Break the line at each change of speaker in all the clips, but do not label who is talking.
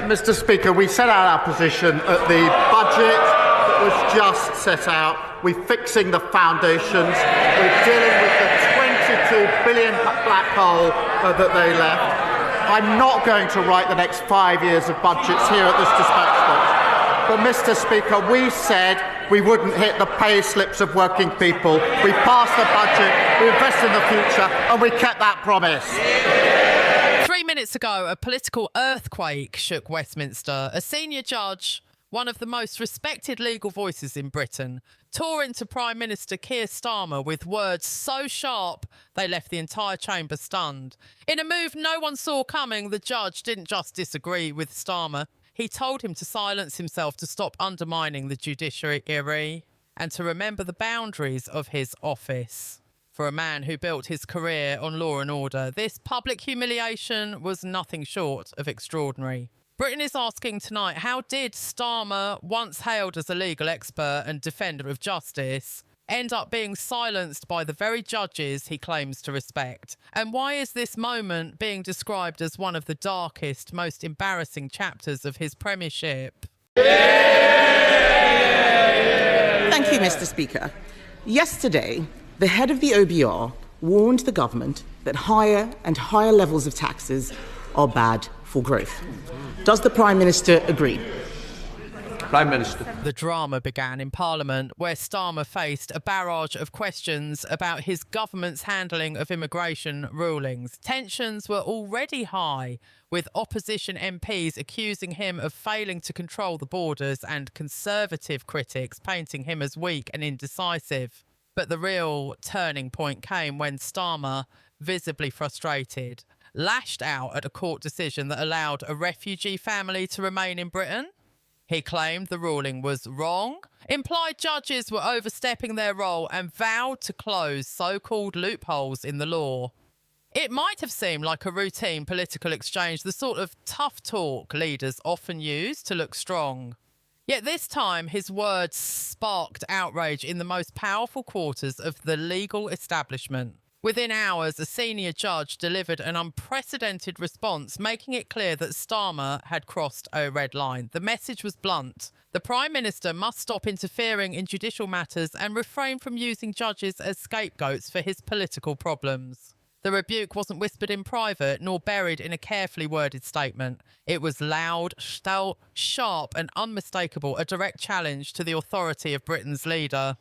Mr. Speaker, we set out our position at the budget that was just set out. We're fixing the foundations. We're dealing with the £22 billion black hole that they left. I'm not going to write the next 5 years of budgets here at this dispatch box. But, Mr. Speaker, we said we wouldn't hit the pay slips of working people. We passed the budget, we invest in the future, and we kept that promise.
3 minutes ago, a political earthquake shook Westminster. A senior judge, one of the most respected legal voices in Britain, tore into Prime Minister Keir Starmer with words so sharp they left the entire chamber stunned. In a move no one saw coming, the judge didn't just disagree with Starmer. He told him to silence himself, to stop undermining the judiciary, and to remember the boundaries of his office. For a man who built his career on law and order, this public humiliation was nothing short of extraordinary. Britain is asking tonight, how did Starmer, once hailed as a legal expert and defender of justice, end up being silenced by the very judges he claims to respect? And why is this moment being described as one of the darkest, most embarrassing chapters of his premiership?
Thank you, Mr. Speaker. Yesterday, the head of the OBR warned the government that higher and higher levels of taxes are bad for growth. Does the Prime Minister agree?
Prime Minister.
The drama began in Parliament, where Starmer faced a barrage of questions about his government's handling of immigration rulings. Tensions were already high, with opposition MPs accusing him of failing to control the borders and Conservative critics painting him as weak and indecisive. But the real turning point came when Starmer, visibly frustrated, lashed out at a court decision that allowed a refugee family to remain in Britain. He claimed the ruling was wrong, implied judges were overstepping their role, and vowed to close so-called loopholes in the law. It might have seemed like a routine political exchange, the sort of tough talk leaders often use to look strong. Yet this time, his words sparked outrage in the most powerful quarters of the legal establishment. Within hours, a senior judge delivered an unprecedented response, making it clear that Starmer had crossed a red line. The message was blunt. The Prime Minister must stop interfering in judicial matters and refrain from using judges as scapegoats for his political problems. The rebuke wasn't whispered in private, nor buried in a carefully worded statement. It was loud, sharp and unmistakable, a direct challenge to the authority of Britain's leader.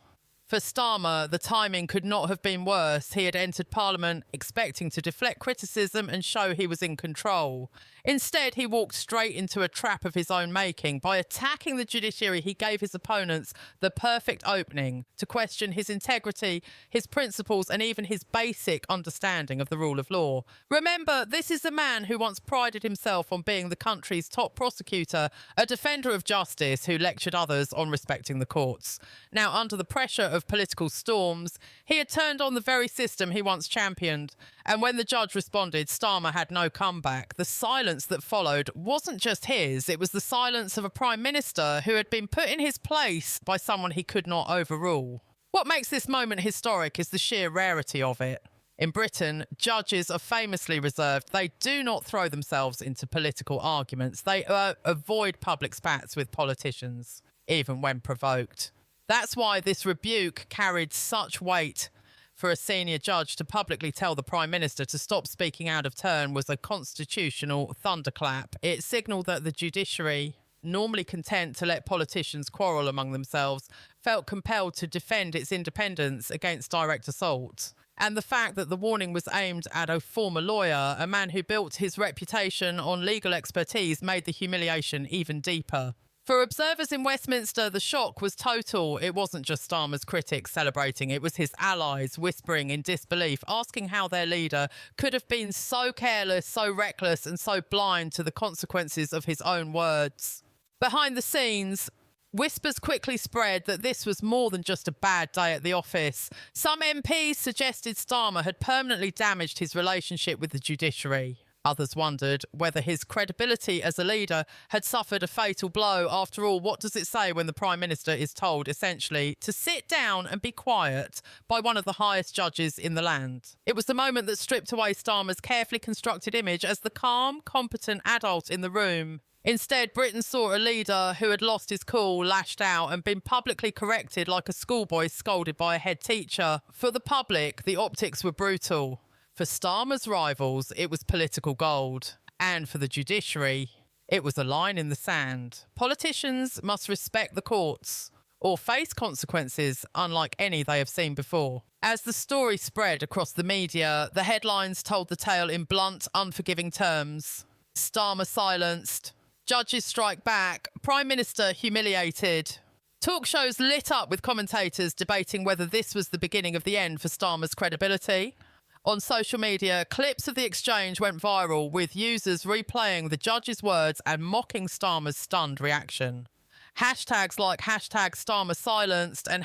For Starmer, the timing could not have been worse. He had entered Parliament expecting to deflect criticism and show he was in control. Instead, he walked straight into a trap of his own making. By attacking the judiciary, he gave his opponents the perfect opening to question his integrity, his principles, and even his basic understanding of the rule of law. Remember, this is a man who once prided himself on being the country's top prosecutor, a defender of justice who lectured others on respecting the courts. Now, under the pressure of political storms, he had turned on the very system he once championed. And when the judge responded, Starmer had no comeback. The silence that followed wasn't just his, it was the silence of a Prime Minister who had been put in his place by someone he could not overrule. What makes this moment historic is the sheer rarity of it. In Britain, judges are famously reserved. They do not throw themselves into political arguments. They avoid public spats with politicians, even when provoked. That's why this rebuke carried such weight. For a senior judge to publicly tell the Prime Minister to stop speaking out of turn was a constitutional thunderclap. It signalled that the judiciary, normally content to let politicians quarrel among themselves, felt compelled to defend its independence against direct assault. And the fact that the warning was aimed at a former lawyer, a man who built his reputation on legal expertise, made the humiliation even deeper. For observers in Westminster, the shock was total. It wasn't just Starmer's critics celebrating, it was his allies whispering in disbelief, asking how their leader could have been so careless, so reckless, and so blind to the consequences of his own words. Behind the scenes, whispers quickly spread that this was more than just a bad day at the office. Some MPs suggested Starmer had permanently damaged his relationship with the judiciary. Others wondered whether his credibility as a leader had suffered a fatal blow. After all, what does it say when the Prime Minister is told, essentially, to sit down and be quiet by one of the highest judges in the land? It was the moment that stripped away Starmer's carefully constructed image as the calm, competent adult in the room. Instead, Britain saw a leader who had lost his cool, lashed out and been publicly corrected like a schoolboy scolded by a head teacher. For the public, the optics were brutal. For Starmer's rivals, it was political gold. And for the judiciary, it was a line in the sand. Politicians must respect the courts or face consequences unlike any they have seen before. As the story spread across the media, the headlines told the tale in blunt, unforgiving terms. Starmer silenced. Judges strike back. Prime Minister humiliated. Talk shows lit up with commentators debating whether this was the beginning of the end for Starmer's credibility. On social media, clips of the exchange went viral, with users replaying the judge's words and mocking Starmer's stunned reaction. Hashtags like #Starmer silenced and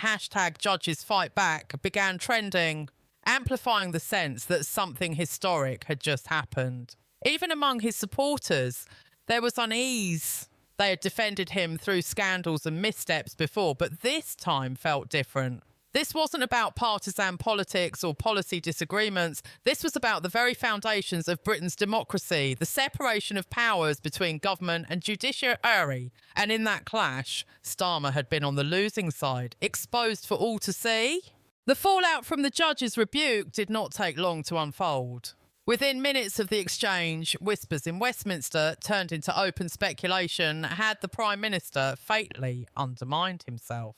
#Judges fight back began trending, amplifying the sense that something historic had just happened. Even among his supporters, there was unease. They had defended him through scandals and missteps before, but this time felt different. This wasn't about partisan politics or policy disagreements. This was about the very foundations of Britain's democracy, the separation of powers between government and judiciary. And in that clash, Starmer had been on the losing side, exposed for all to see. The fallout from the judge's rebuke did not take long to unfold. Within minutes of the exchange, whispers in Westminster turned into open speculation had the Prime Minister fatally undermined himself.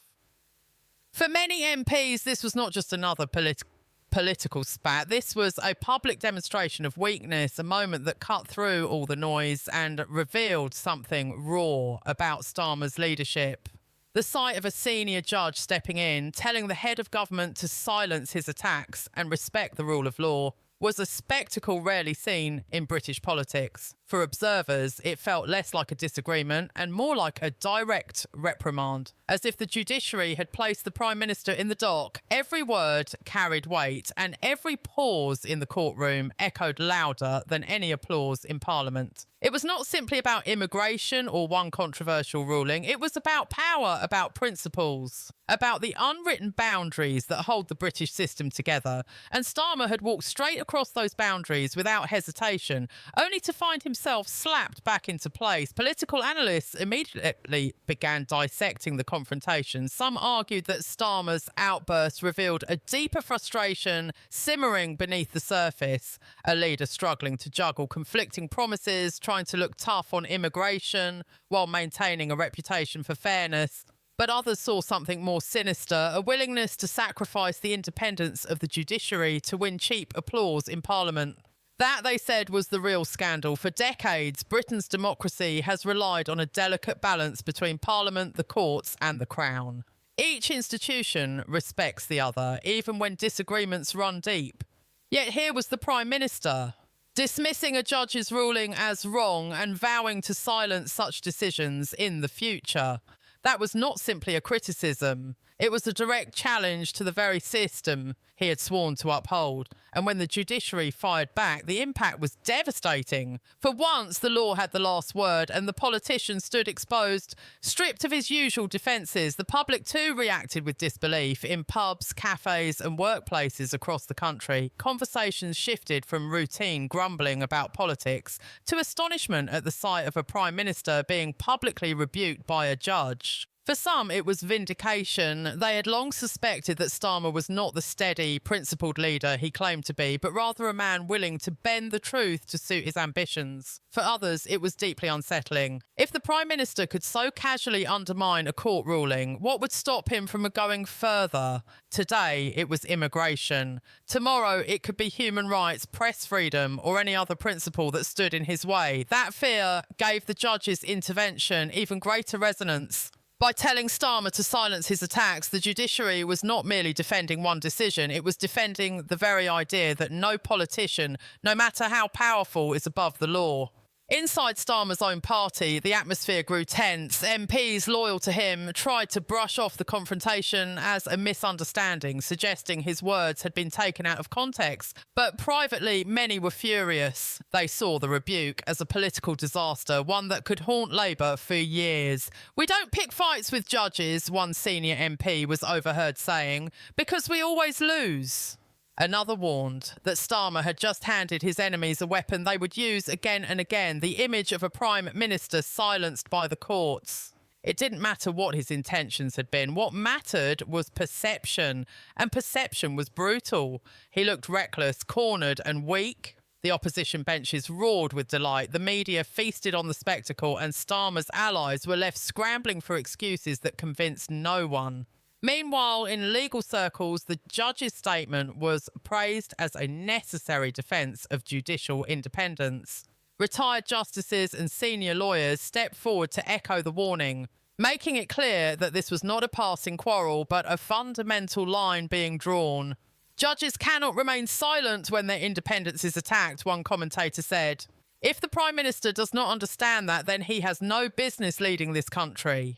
For many MPs, this was not just another political spat. This was a public demonstration of weakness, a moment that cut through all the noise and revealed something raw about Starmer's leadership. The sight of a senior judge stepping in, telling the head of government to silence his attacks and respect the rule of law, was a spectacle rarely seen in British politics. For observers, it felt less like a disagreement and more like a direct reprimand, as if the judiciary had placed the Prime Minister in the dock. Every word carried weight, and every pause in the courtroom echoed louder than any applause in Parliament. It was not simply about immigration or one controversial ruling. It was about power, about principles, about the unwritten boundaries that hold the British system together. And Starmer had walked straight across those boundaries without hesitation, only to find himself slapped back into place. Political analysts immediately began dissecting the confrontation. Some argued that Starmer's outburst revealed a deeper frustration simmering beneath the surface, a leader struggling to juggle conflicting promises, trying to look tough on immigration while maintaining a reputation for fairness. But others saw something more sinister, a willingness to sacrifice the independence of the judiciary to win cheap applause in Parliament. That, they said, was the real scandal. For decades, Britain's democracy has relied on a delicate balance between Parliament, the courts and the Crown. Each institution respects the other, even when disagreements run deep. Yet here was the Prime Minister, dismissing a judge's ruling as wrong and vowing to silence such decisions in the future. That was not simply a criticism. It was a direct challenge to the very system he had sworn to uphold. And when the judiciary fired back, the impact was devastating. For once, the law had the last word, and the politician stood exposed, stripped of his usual defences. The public too reacted with disbelief. In pubs, cafes and workplaces across the country, conversations shifted from routine grumbling about politics to astonishment at the sight of a Prime Minister being publicly rebuked by a judge. For some, it was vindication. They had long suspected that Starmer was not the steady, principled leader he claimed to be, but rather a man willing to bend the truth to suit his ambitions. For others, it was deeply unsettling. If the Prime Minister could so casually undermine a court ruling, what would stop him from going further? Today, it was immigration. Tomorrow, it could be human rights, press freedom, or any other principle that stood in his way. That fear gave the judge's intervention even greater resonance. By telling Starmer to silence his attacks, the judiciary was not merely defending one decision, it was defending the very idea that no politician, no matter how powerful, is above the law. Inside Starmer's own party, the atmosphere grew tense. MPs loyal to him tried to brush off the confrontation as a misunderstanding, suggesting his words had been taken out of context. But privately, many were furious. They saw the rebuke as a political disaster, one that could haunt Labour for years. "We don't pick fights with judges," one senior MP was overheard saying, "because we always lose." Another warned that Starmer had just handed his enemies a weapon they would use again and again, the image of a Prime Minister silenced by the courts. It didn't matter what his intentions had been. What mattered was perception, and perception was brutal. He looked reckless, cornered and weak. The opposition benches roared with delight. The media feasted on the spectacle, and Starmer's allies were left scrambling for excuses that convinced no one. Meanwhile, in legal circles, the judge's statement was praised as a necessary defence of judicial independence. Retired justices and senior lawyers stepped forward to echo the warning, making it clear that this was not a passing quarrel, but a fundamental line being drawn. Judges cannot remain silent when their independence is attacked, one commentator said. If the Prime Minister does not understand that, then he has no business leading this country.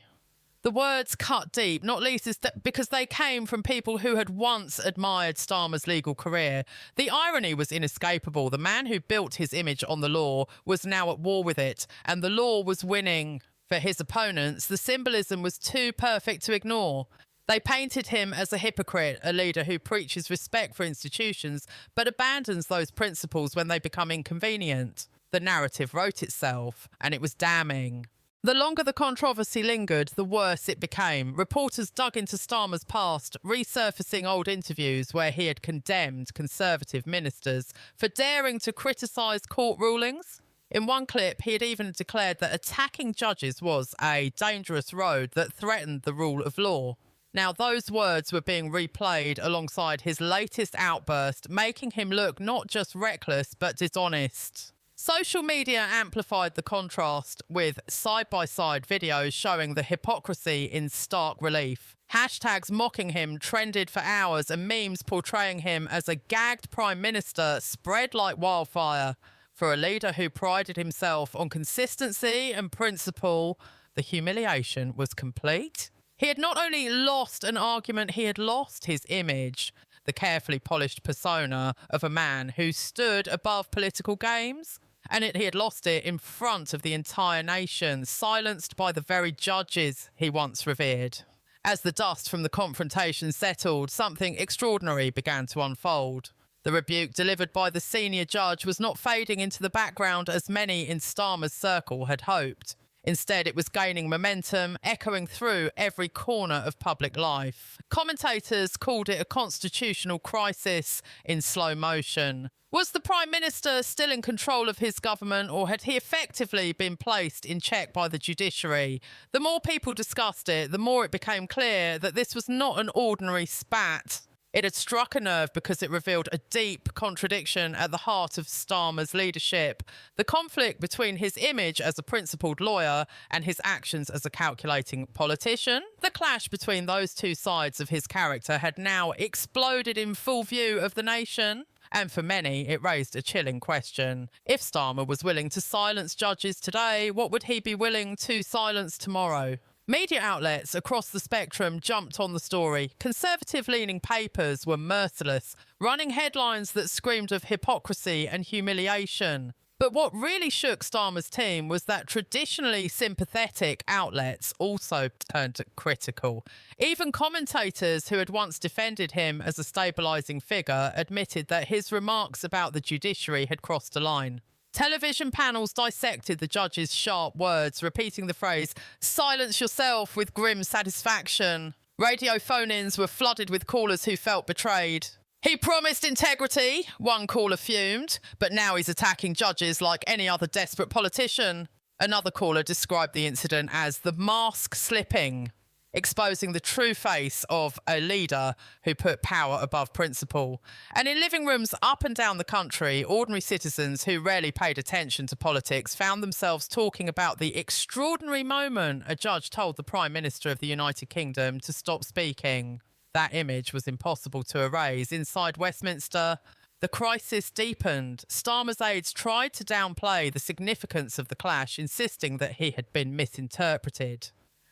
The words cut deep, not least because they came from people who had once admired Starmer's legal career. The irony was inescapable. The man who built his image on the law was now at war with it, and the law was winning. For his opponents, the symbolism was too perfect to ignore. They painted him as a hypocrite, a leader who preaches respect for institutions but abandons those principles when they become inconvenient. The narrative wrote itself, and it was damning. The longer the controversy lingered, the worse it became. Reporters dug into Starmer's past, resurfacing old interviews where he had condemned Conservative ministers for daring to criticise court rulings. In one clip, he had even declared that attacking judges was a dangerous road that threatened the rule of law. Now, those words were being replayed alongside his latest outburst, making him look not just reckless but dishonest. Social media amplified the contrast with side-by-side videos showing the hypocrisy in stark relief. Hashtags mocking him trended for hours, and memes portraying him as a gagged Prime Minister spread like wildfire. For a leader who prided himself on consistency and principle, the humiliation was complete. He had not only lost an argument, he had lost his image, the carefully polished persona of a man who stood above political games. And he had lost it in front of the entire nation, silenced by the very judges he once revered. As the dust from the confrontation settled, something extraordinary began to unfold. The rebuke delivered by the senior judge was not fading into the background as many in Starmer's circle had hoped. Instead, it was gaining momentum, echoing through every corner of public life. Commentators called it a constitutional crisis in slow motion. Was the Prime Minister still in control of his government, or had he effectively been placed in check by the judiciary? The more people discussed it, the more it became clear that this was not an ordinary spat. It had struck a nerve because it revealed a deep contradiction at the heart of Starmer's leadership. The conflict between his image as a principled lawyer and his actions as a calculating politician. The clash between those two sides of his character had now exploded in full view of the nation. And for many, it raised a chilling question. If Starmer was willing to silence judges today, what would he be willing to silence tomorrow? Media outlets across the spectrum jumped on the story. Conservative-leaning papers were merciless, running headlines that screamed of hypocrisy and humiliation. But what really shook Starmer's team was that traditionally sympathetic outlets also turned critical. Even commentators who had once defended him as a stabilising figure admitted that his remarks about the judiciary had crossed a line. Television panels dissected the judge's sharp words, repeating the phrase, "Silence yourself," with grim satisfaction. Radio phone-ins were flooded with callers who felt betrayed. "He promised integrity," one caller fumed, "but now he's attacking judges like any other desperate politician." Another caller described the incident as the mask slipping, exposing the true face of a leader who put power above principle. And in living rooms up and down the country, ordinary citizens who rarely paid attention to politics found themselves talking about the extraordinary moment a judge told the Prime Minister of the United Kingdom to stop speaking. That image was impossible to erase. Inside Westminster, the crisis deepened. Starmer's aides tried to downplay the significance of the clash, insisting that he had been misinterpreted.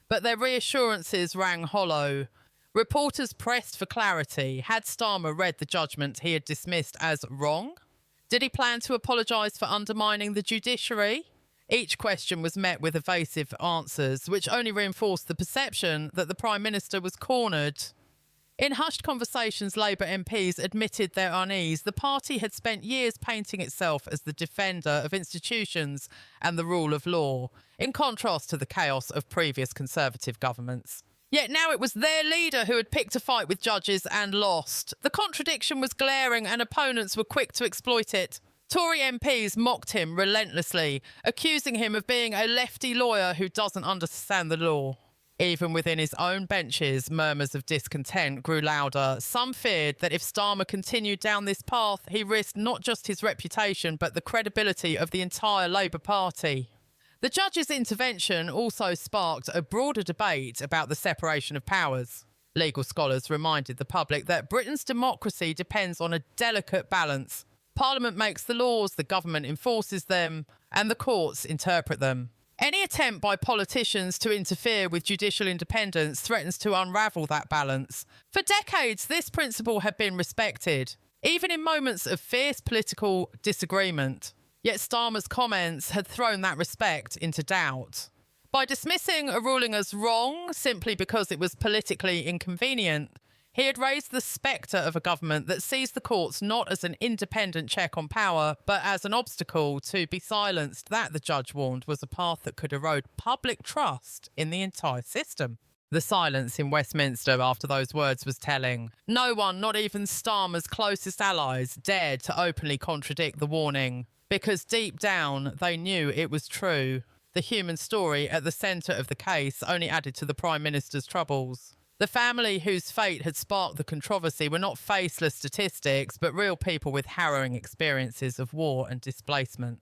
But their reassurances rang hollow. Reporters pressed for clarity. Had Starmer read the judgment he had dismissed as wrong? Did he plan to apologise for undermining the judiciary? Each question was met with evasive answers, which only reinforced the perception that the Prime Minister was cornered. In hushed conversations, Labour MPs admitted their unease. The party had spent years painting itself as the defender of institutions and the rule of law, in contrast to the chaos of previous Conservative governments. Yet now it was their leader who had picked a fight with judges and lost. The contradiction was glaring and opponents were quick to exploit it. Tory MPs mocked him relentlessly, accusing him of being a lefty lawyer who doesn't understand the law. Even within his own benches, murmurs of discontent grew louder. Some feared that if Starmer continued down this path, he risked not just his reputation, but the credibility of the entire Labour Party. The judge's intervention also sparked a broader debate about the separation of powers. Legal scholars reminded the public that Britain's democracy depends on a delicate balance. Parliament makes the laws, the government enforces them, and the courts interpret them. Any attempt by politicians to interfere with judicial independence threatens to unravel that balance. For decades, this principle had been respected, even in moments of fierce political disagreement. Yet Starmer's comments had thrown that respect into doubt. By dismissing a ruling as wrong simply because it was politically inconvenient, he had raised the spectre of a government that sees the courts not as an independent check on power, but as an obstacle to be silenced. That, the judge warned, was a path that could erode public trust in the entire system. The silence in Westminster after those words was telling. No one, not even Starmer's closest allies, dared to openly contradict the warning, because deep down they knew it was true. The human story at the centre of the case only added to the Prime Minister's troubles. The family whose fate had sparked the controversy were not faceless statistics, but real people with harrowing experiences of war and displacement.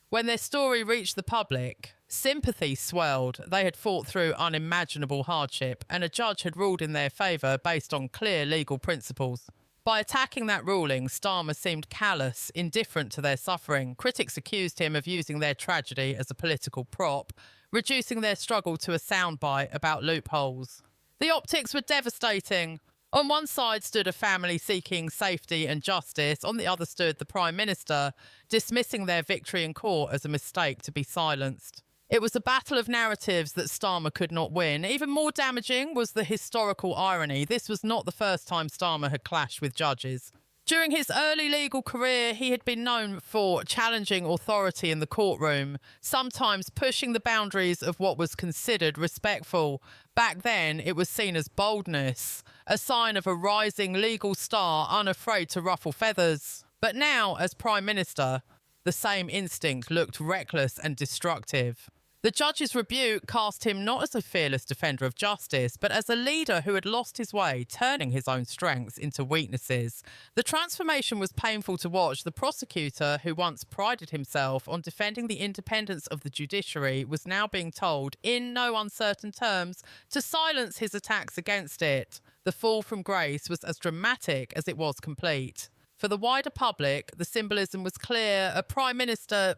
When their story reached the public, sympathy swelled. They had fought through unimaginable hardship, and a judge had ruled in their favour based on clear legal principles. By attacking that ruling, Starmer seemed callous, indifferent to their suffering. Critics accused him of using their tragedy as a political prop, reducing their struggle to a soundbite about loopholes. The optics were devastating. On one side stood a family seeking safety and justice. On the other stood the Prime Minister, dismissing their victory in court as a mistake to be silenced. It was a battle of narratives that Starmer could not win. Even more damaging was the historical irony. This was not the first time Starmer had clashed with judges. During his early legal career, he had been known for challenging authority in the courtroom, sometimes pushing the boundaries of what was considered respectful. Back then, it was seen as boldness, a sign of a rising legal star unafraid to ruffle feathers. But now, as Prime Minister, the same instinct looked reckless and destructive. The judge's rebuke cast him not as a fearless defender of justice, but as a leader who had lost his way, turning his own strengths into weaknesses. The transformation was painful to watch. The prosecutor, who once prided himself on defending the independence of the judiciary, was now being told, in no uncertain terms, to silence his attacks against it. The fall from grace was as dramatic as it was complete. For the wider public, the symbolism was clear. A Prime Minister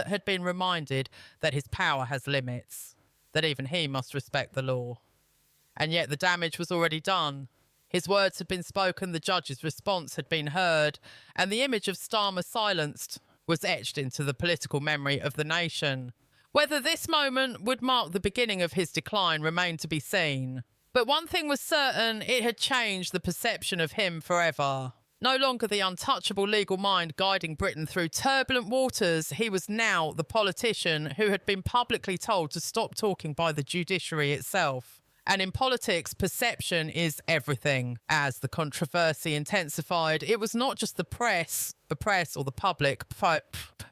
had been reminded that his power has limits, that even he must respect the law. And yet the damage was already done. His words had been spoken, the judge's response had been heard, and the image of Starmer silenced was etched into the political memory of the nation. Whether this moment would mark the beginning of his decline remained to be seen. But one thing was certain, it had changed the perception of him forever. No longer the untouchable legal mind guiding Britain through turbulent waters, he was now the politician who had been publicly told to stop talking by the judiciary itself. And in politics, perception is everything. As the controversy intensified, it was not just the press or the public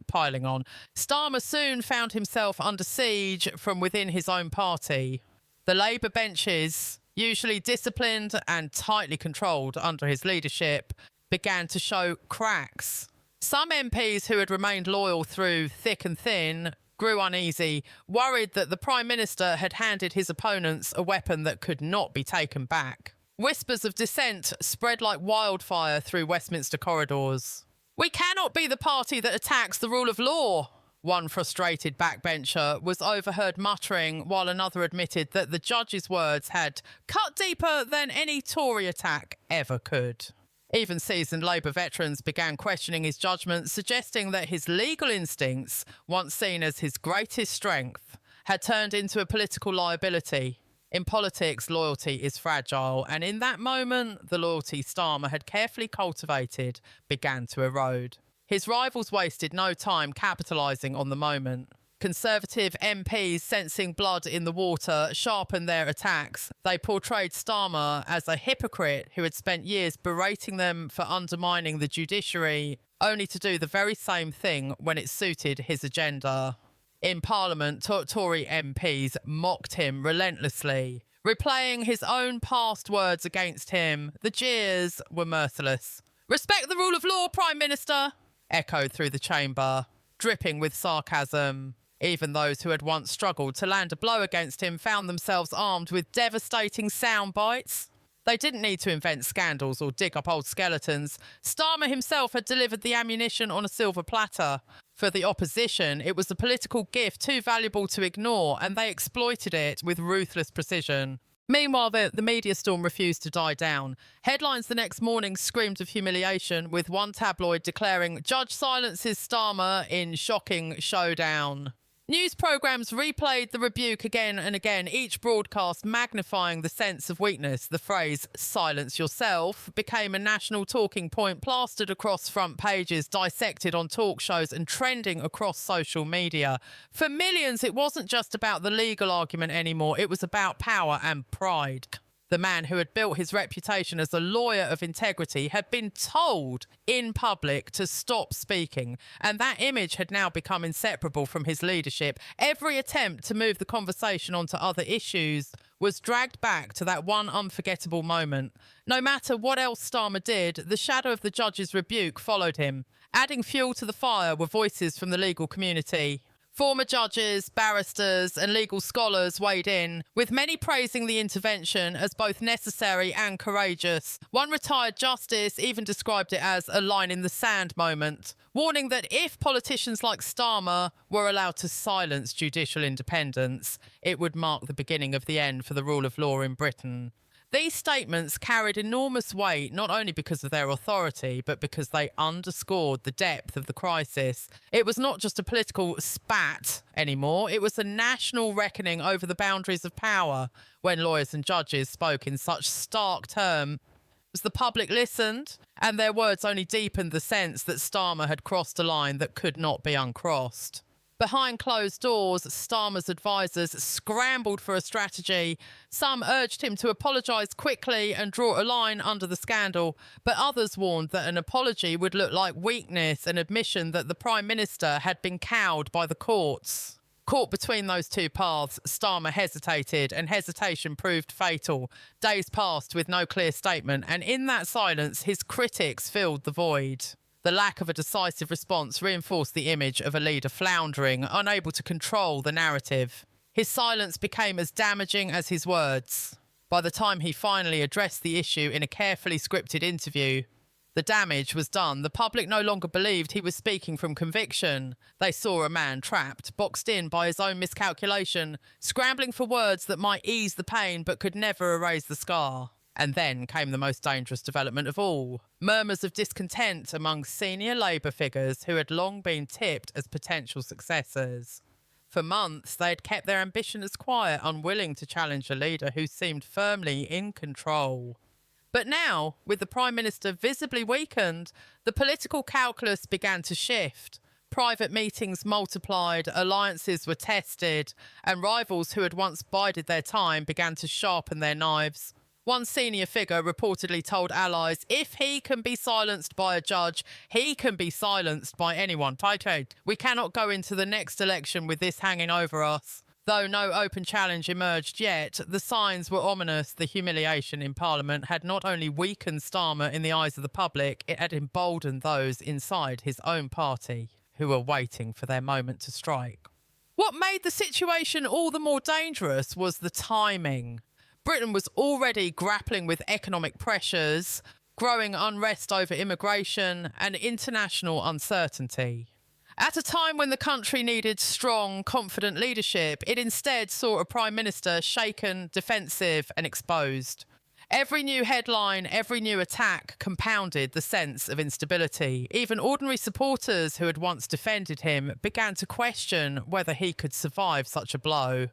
piling on. Starmer soon found himself under siege from within his own party. The Labour benches, usually disciplined and tightly controlled under his leadership, began to show cracks. Some MPs who had remained loyal through thick and thin grew uneasy, worried that the Prime Minister had handed his opponents a weapon that could not be taken back. Whispers of dissent spread like wildfire through Westminster corridors. "We cannot be the party that attacks the rule of law," one frustrated backbencher was overheard muttering, while another admitted that the judge's words had cut deeper than any Tory attack ever could. Even seasoned Labour veterans began questioning his judgment, suggesting that his legal instincts, once seen as his greatest strength, had turned into a political liability. In politics, loyalty is fragile, and in that moment, the loyalty Starmer had carefully cultivated began to erode. His rivals wasted no time capitalising on the moment. Conservative MPs, sensing blood in the water, sharpened their attacks. They portrayed Starmer as a hypocrite who had spent years berating them for undermining the judiciary, only to do the very same thing when it suited his agenda. In Parliament, Tory MPs mocked him relentlessly, replaying his own past words against him. The jeers were merciless. "Respect the rule of law, Prime Minister," echoed through the chamber, dripping with sarcasm. Even those who had once struggled to land a blow against him found themselves armed with devastating sound bites. They didn't need to invent scandals or dig up old skeletons. Starmer himself had delivered the ammunition on a silver platter. For the opposition, it was a political gift too valuable to ignore, and they exploited it with ruthless precision. Meanwhile, the media storm refused to die down. Headlines the next morning screamed of humiliation, with one tabloid declaring, "Judge silences Starmer in shocking showdown." News programmes replayed the rebuke again and again, each broadcast magnifying the sense of weakness. The phrase, "silence yourself," became a national talking point, plastered across front pages, dissected on talk shows and trending across social media. For millions, it wasn't just about the legal argument anymore, it was about power and pride. The man who had built his reputation as a lawyer of integrity had been told in public to stop speaking, and that image had now become inseparable from his leadership. Every attempt to move the conversation onto other issues was dragged back to that one unforgettable moment. No matter what else Starmer did, the shadow of the judge's rebuke followed him. Adding fuel to the fire were voices from the legal community. Former judges, barristers and legal scholars weighed in, with many praising the intervention as both necessary and courageous. One retired justice even described it as a line in the sand moment, warning that if politicians like Starmer were allowed to silence judicial independence, it would mark the beginning of the end for the rule of law in Britain. These statements carried enormous weight, not only because of their authority, but because they underscored the depth of the crisis. It was not just a political spat anymore, it was a national reckoning over the boundaries of power when lawyers and judges spoke in such stark terms. The public listened, and their words only deepened the sense that Starmer had crossed a line that could not be uncrossed. Behind closed doors, Starmer's advisers scrambled for a strategy. Some urged him to apologise quickly and draw a line under the scandal, but others warned that an apology would look like weakness, an admission that the Prime Minister had been cowed by the courts. Caught between those two paths, Starmer hesitated, and hesitation proved fatal. Days passed with no clear statement, and in that silence, his critics filled the void. The lack of a decisive response reinforced the image of a leader floundering, unable to control the narrative. His silence became as damaging as his words. By the time he finally addressed the issue in a carefully scripted interview, the damage was done. The public no longer believed he was speaking from conviction. They saw a man trapped, boxed in by his own miscalculation, scrambling for words that might ease the pain but could never erase the scar. And then came the most dangerous development of all. Murmurs of discontent among senior Labour figures who had long been tipped as potential successors. For months, they had kept their ambition as quiet, unwilling to challenge a leader who seemed firmly in control. But now, with the Prime Minister visibly weakened, the political calculus began to shift. Private meetings multiplied, alliances were tested, and rivals who had once bided their time began to sharpen their knives. One senior figure reportedly told allies, if he can be silenced by a judge, he can be silenced by anyone. We cannot go into the next election with this hanging over us. Though no open challenge emerged yet, the signs were ominous. The humiliation in Parliament had not only weakened Starmer in the eyes of the public, it had emboldened those inside his own party who were waiting for their moment to strike. What made the situation all the more dangerous was the timing. Britain was already grappling with economic pressures, growing unrest over immigration, and international uncertainty. At a time when the country needed strong, confident leadership, it instead saw a Prime Minister shaken, defensive, and exposed. Every new headline, every new attack compounded the sense of instability. Even ordinary supporters who had once defended him began to question whether he could survive such a blow.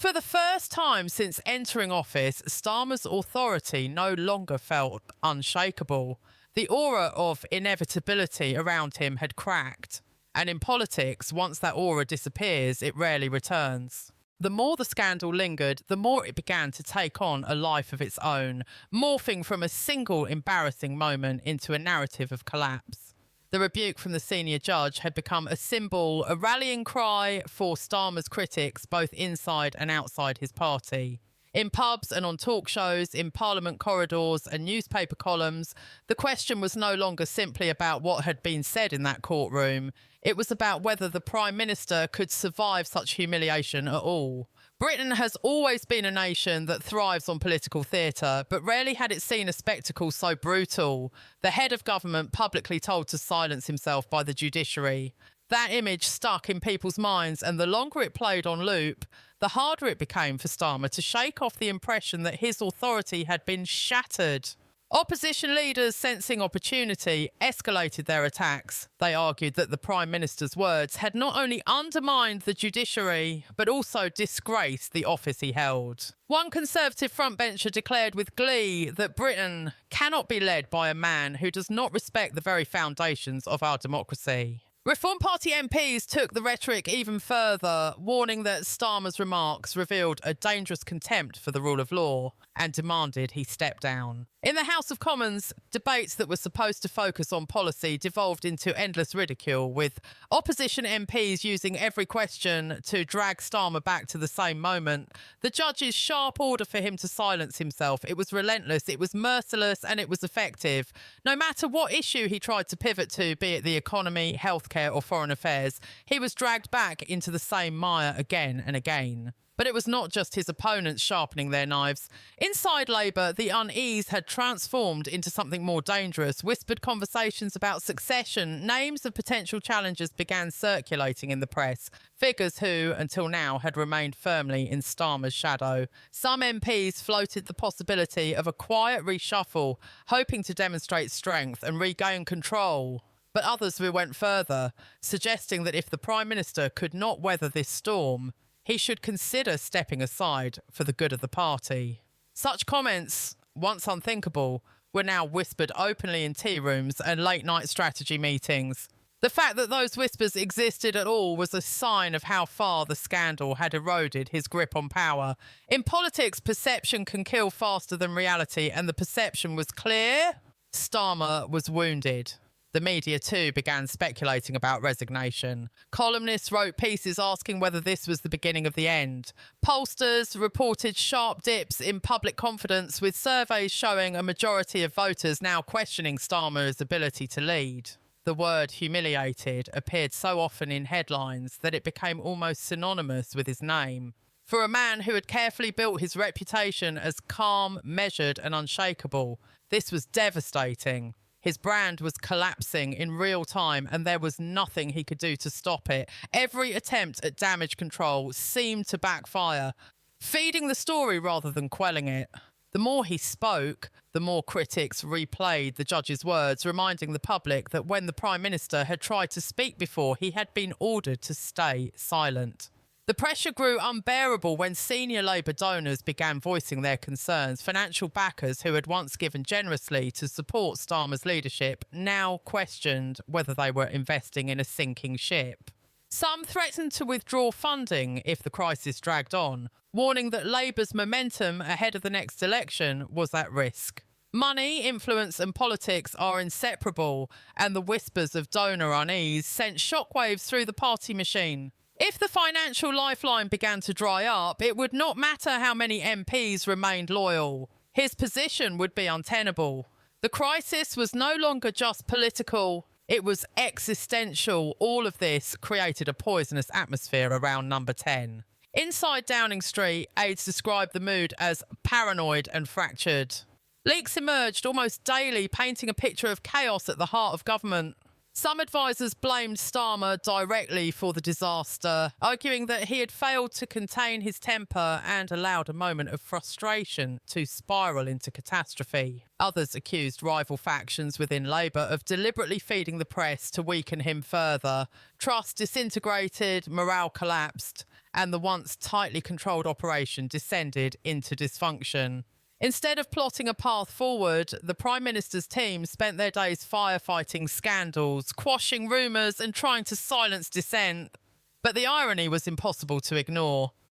For the first time since entering office, Starmer's authority no longer felt unshakable. The aura of inevitability around him had cracked. And in politics, once that aura disappears, it rarely returns. The more the scandal lingered, the more it began to take on a life of its own, morphing from a single embarrassing moment into a narrative of collapse. The rebuke from the senior judge had become a symbol, a rallying cry for Starmer's critics, both inside and outside his party. In pubs and on talk shows, in parliament corridors and newspaper columns, the question was no longer simply about what had been said in that courtroom. It was about whether the Prime Minister could survive such humiliation at all. Britain has always been a nation that thrives on political theatre, but rarely had it seen a spectacle so brutal. The head of government publicly told to silence himself by the judiciary. That image stuck in people's minds, and the longer it played on loop, the harder it became for Starmer to shake off the impression that his authority had been shattered. Opposition leaders, sensing opportunity, escalated their attacks. They argued that the Prime Minister's words had not only undermined the judiciary, but also disgraced the office he held. One Conservative frontbencher declared with glee that Britain cannot be led by a man who does not respect the very foundations of our democracy. Reform Party MPs took the rhetoric even further, warning that Starmer's remarks revealed a dangerous contempt for the rule of law and demanded he step down. In the House of Commons, debates that were supposed to focus on policy devolved into endless ridicule, with opposition MPs using every question to drag Starmer back to the same moment. The judge's sharp order for him to silence himself, it was relentless, it was merciless, and it was effective. No matter what issue he tried to pivot to, be it the economy, healthcare, or foreign affairs, he was dragged back into the same mire again and again. But it was not just his opponents sharpening their knives. Inside Labour, the unease had transformed into something more dangerous. Whispered conversations about succession, names of potential challengers began circulating in the press. Figures who, until now, had remained firmly in Starmer's shadow. Some MPs floated the possibility of a quiet reshuffle, hoping to demonstrate strength and regain control. But others went further, suggesting that if the Prime Minister could not weather this storm, he should consider stepping aside for the good of the party. Such comments, once unthinkable, were now whispered openly in tea rooms and late-night strategy meetings. The fact that those whispers existed at all was a sign of how far the scandal had eroded his grip on power. In politics, perception can kill faster than reality, and the perception was clear. Starmer was wounded. The media too began speculating about resignation. Columnists wrote pieces asking whether this was the beginning of the end. Pollsters reported sharp dips in public confidence, with surveys showing a majority of voters now questioning Starmer's ability to lead. The word humiliated appeared so often in headlines that it became almost synonymous with his name. For a man who had carefully built his reputation as calm, measured and unshakable, this was devastating. His brand was collapsing in real time, and there was nothing he could do to stop it. Every attempt at damage control seemed to backfire, feeding the story rather than quelling it. The more he spoke, the more critics replayed the judge's words, reminding the public that when the Prime Minister had tried to speak before, he had been ordered to stay silent. The pressure grew unbearable when senior Labour donors began voicing their concerns. Financial backers who had once given generously to support Starmer's leadership now questioned whether they were investing in a sinking ship. Some threatened to withdraw funding if the crisis dragged on, warning that Labour's momentum ahead of the next election was at risk. Money, influence and politics are inseparable, and the whispers of donor unease sent shockwaves through the party machine. If the financial lifeline began to dry up, it would not matter how many MPs remained loyal. His position would be untenable. The crisis was no longer just political, it was existential. All of this created a poisonous atmosphere around Number 10. Inside Downing Street, aides described the mood as paranoid and fractured. Leaks emerged almost daily, painting a picture of chaos at the heart of government. Some advisers blamed Starmer directly for the disaster, arguing that he had failed to contain his temper and allowed a moment of frustration to spiral into catastrophe. Others accused rival factions within Labour of deliberately feeding the press to weaken him further. Trust disintegrated, morale collapsed, and the once tightly controlled operation descended into dysfunction. Instead of plotting a path forward, the Prime Minister's team spent their days firefighting scandals, quashing rumours and trying to silence dissent. But the irony was impossible to ignore.